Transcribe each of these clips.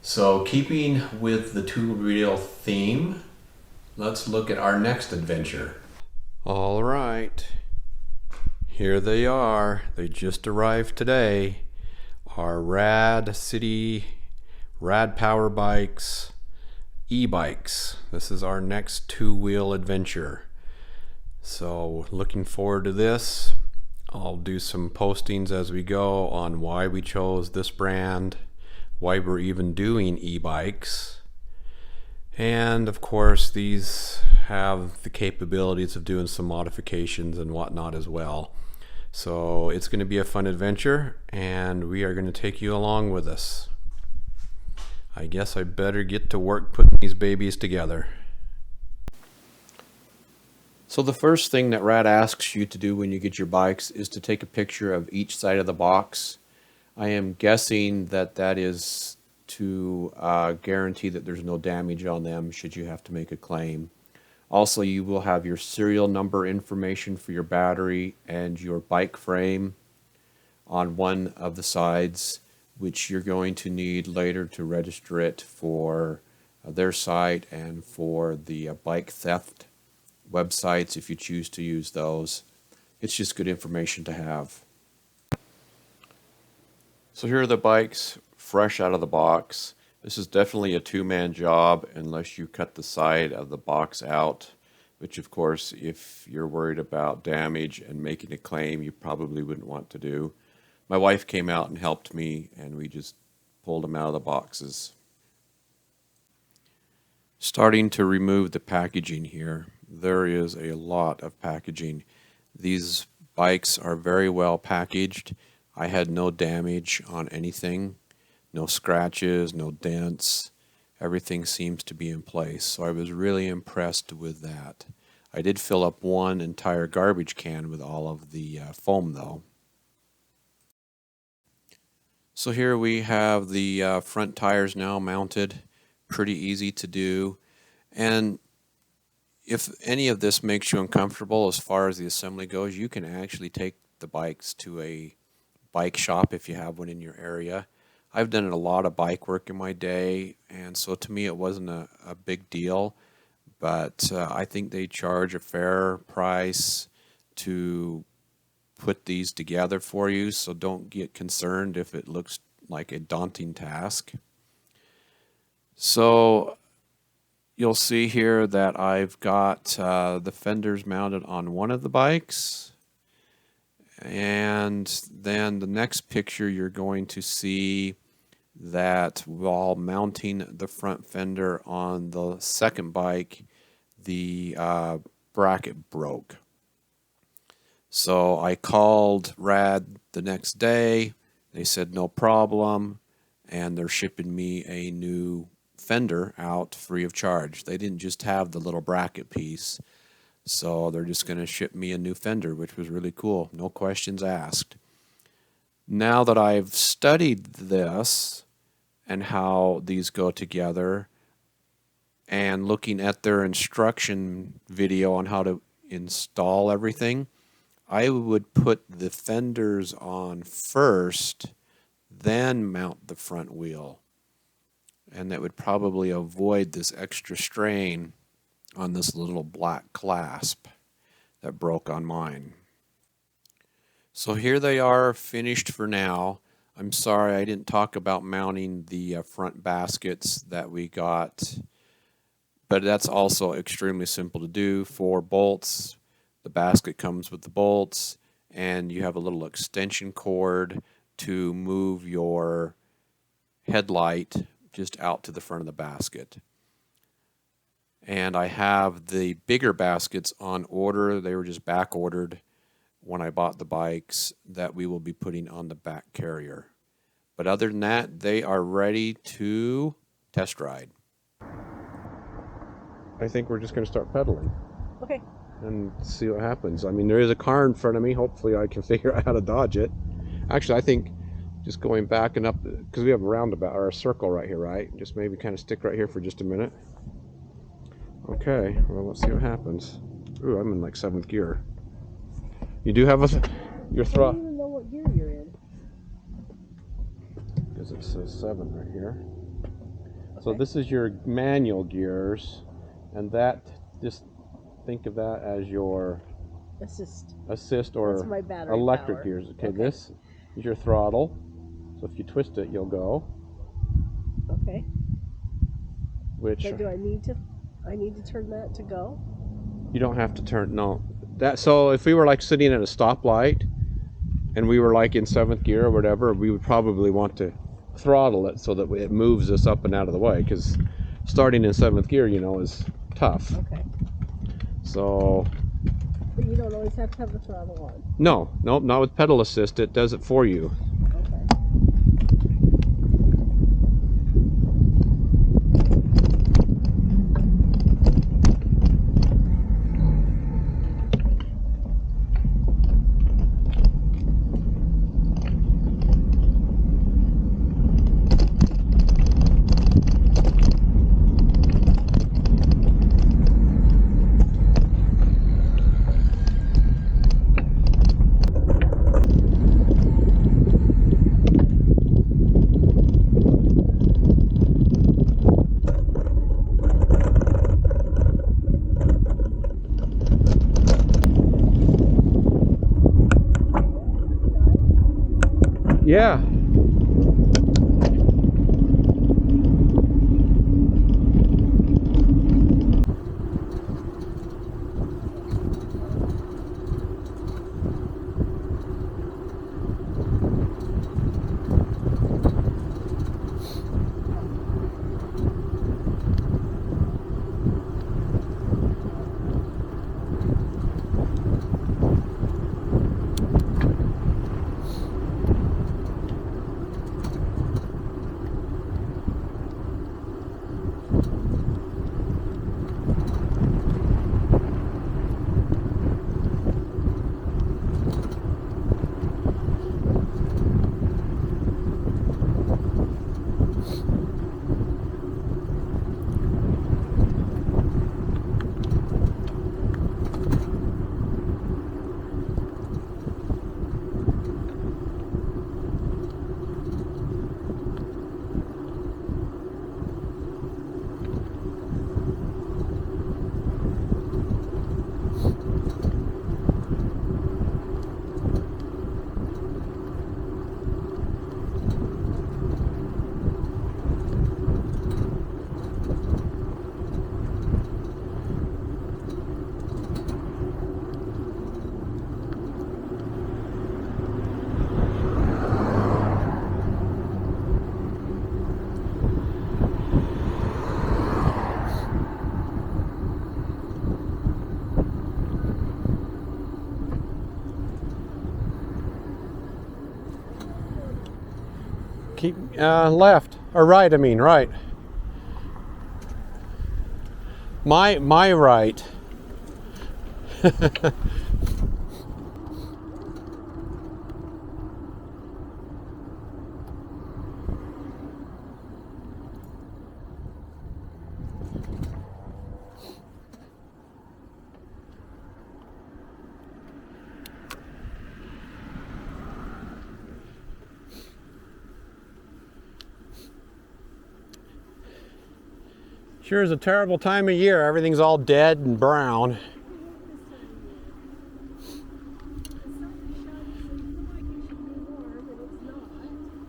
So keeping with the two-wheel theme, let's look at our next adventure. All right, here they are. They just arrived today. Our Rad City Rad Power Bikes e-bikes. This is our next two-wheel adventure. So looking forward to this. I'll do some postings as we go on why we chose this brand, why we're even doing e-bikes, and of course these have the capabilities of doing some modifications and whatnot as well. So it's going to be a fun adventure, and we are going to take you along with us. I guess I better get to work putting these babies together. So the first thing that Rad asks you to do when you get your bikes is to take a picture of each side of the box. I am guessing that that is to guarantee that there's no damage on them should you have to make a claim. Also, you will have your serial number information for your battery and your bike frame on one of the sides, which you're going to need later to register it for their site and for the bike theft websites if you choose to use those. It's just good information to have. So here are the bikes fresh out of the box. This is definitely a two-man job unless you cut the side of the box out, which of course if you're worried about damage and making a claim you probably wouldn't want to do. My wife came out and helped me, and we just pulled them out of the boxes. Starting to remove the packaging here. There is a lot of packaging. These bikes are very well packaged. I had no damage on anything, no scratches, no dents. Everything seems to be in place, so I was really impressed with that. I did fill up one entire garbage can with all of the foam though. So here we have the front tires now mounted. Pretty easy to do. And if any of this makes you uncomfortable as far as the assembly goes, you can actually take the bikes to a bike shop if you have one in your area. I've done a lot of bike work in my day, and so to me it wasn't a big deal, but I think they charge a fair price to put these together for you, so don't get concerned if it looks like a daunting task. So you'll see here that I've got the fenders mounted on one of the bikes, and then the next picture you're going to see that while mounting the front fender on the second bike, the bracket broke. So I called Rad the next day. They said no problem, and they're shipping me a new fender out free of charge. They didn't just have the little bracket piece, so they're just going to ship me a new fender, which was really cool. No questions asked. Now that I've studied this and how these go together, and looking at their instruction video on how to install everything, I would put the fenders on first, then mount the front wheel. And that would probably avoid this extra strain on this little black clasp that broke on mine. So here they are, finished for now. I'm sorry I didn't talk about mounting the front baskets that we got, but that's also extremely simple to do. 4 bolts. The basket comes with the bolts, and you have a little extension cord to move your headlight just out to the front of the basket. And I have the bigger baskets on order. They were just back ordered when I bought the bikes that we will be putting on the back carrier. But other than that, they are ready to test ride. I think we're just going to start pedaling. Okay. And see what happens. I mean, there is a car in front of me. Hopefully I can figure out how to dodge it. Actually, I think just going back and up, because we have a roundabout or a circle right here, right? Just maybe kind of stick right here for just a minute. Okay, well, let's see what happens. Ooh, I'm in like 7th gear. You do have your throttle. I don't even know what gear you're in. Because it says 7 right here. So this is your manual gears, and that, just think of that as your assist or that's my battery electric power. gears. Okay, this is your throttle. So if you twist it, you'll go. Okay. Which but do I need to turn that to go? You don't have to turn, no. So if we were like sitting at a stoplight and we were like in 7th gear or whatever, we would probably want to throttle it so that it moves us up and out of the way, because starting in 7th gear, you know, is tough. Okay. So. But you don't always have to have the throttle on. No, not with pedal assist. It does it for you. Okay. Yeah. Keep left or right. I mean right. My right. Sure is a terrible time of year. Everything's all dead and brown.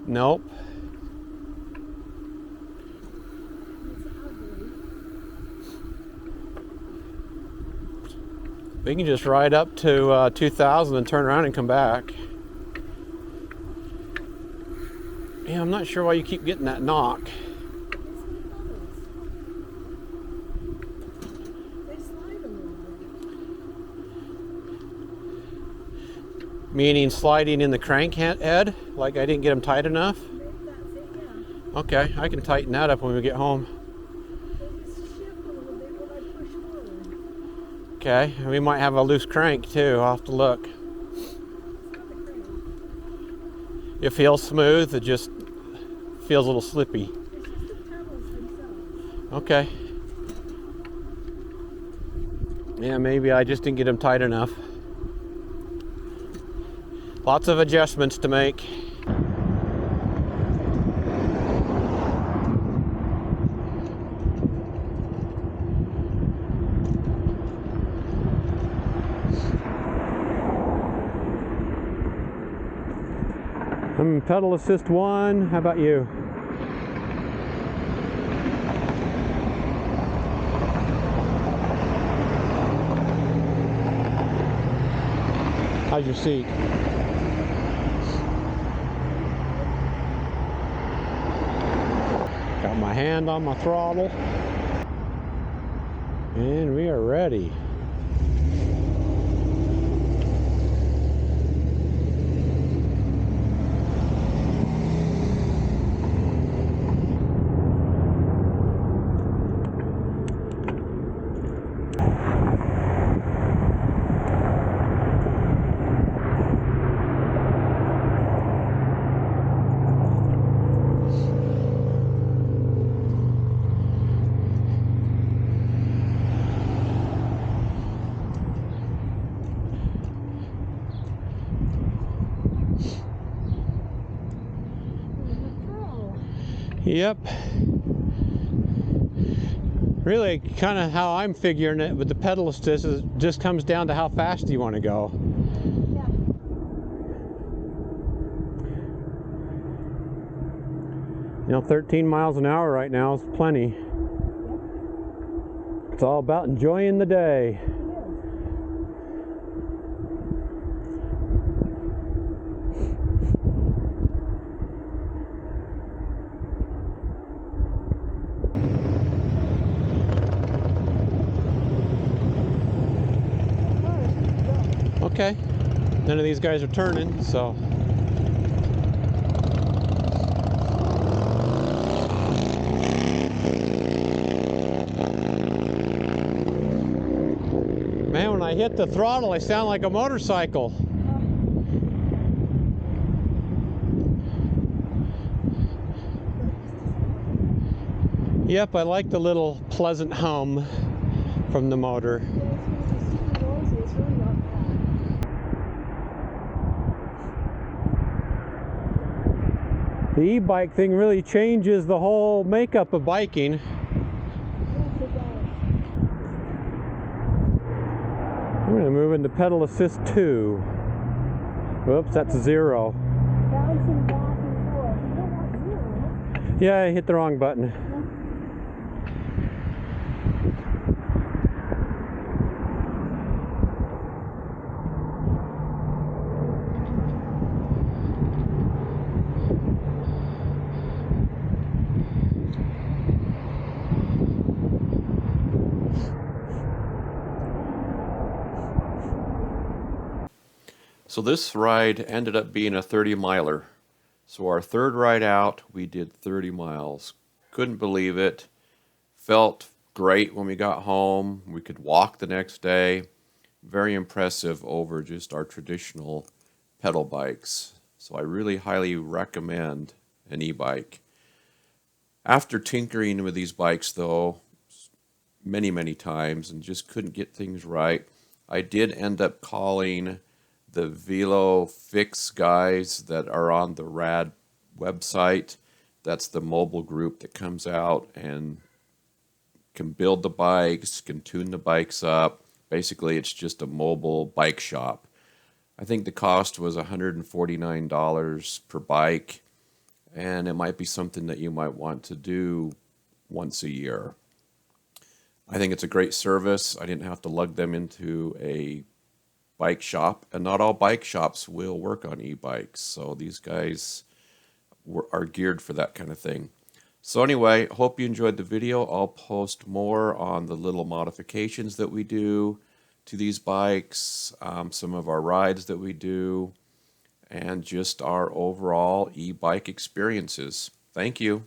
Nope. We can just ride up to 2000 and turn around and come back. Yeah, I'm not sure why you keep getting that knock. Meaning sliding in the crank head? Like I didn't get them tight enough? Okay, I can tighten that up when we get home. Okay, we might have a loose crank too. I'll have to look. It feels smooth, it just feels a little slippy. Okay. Yeah, maybe I just didn't get them tight enough. Lots of adjustments to make. I'm pedal assist 1. How about you? How's your seat? Got my hand on my throttle. And we are ready. Yep. Really, kind of how I'm figuring it with the pedal assist is it just comes down to how fast you want to go. Yeah. You know, 13 miles an hour right now is plenty. Yep. It's all about enjoying the day. It is. Okay. None of these guys are turning, so. Man, when I hit the throttle, I sound like a motorcycle. Yep, I like the little pleasant hum from the motor. Yeah, it's going to be super noisy. It's really not bad. The e-bike thing really changes the whole makeup of biking. Yes, it does. I'm going to move into pedal assist 2. Whoops, that's 0. Bouncing back and forth. You don't want zero. Yeah, I hit the wrong button. So this ride ended up being a 30 miler. So our third ride out, we did 30 miles. Couldn't believe it. Felt great when we got home. We could walk the next day. Very impressive over just our traditional pedal bikes. So I really highly recommend an e-bike. After tinkering with these bikes though, many times and just couldn't get things right, I did end up calling the Velo Fix guys that are on the Rad website. That's the mobile group that comes out and can build the bikes, can tune the bikes up. Basically, it's just a mobile bike shop. I think the cost was $149 per bike, and it might be something that you might want to do once a year. I think it's a great service. I didn't have to lug them into a bike shop, and not all bike shops will work on e-bikes, so these guys are geared for that kind of thing. So anyway, hope you enjoyed the video. I'll post more on the little modifications that we do to these bikes, some of our rides that we do, and just our overall e-bike experiences. Thank you.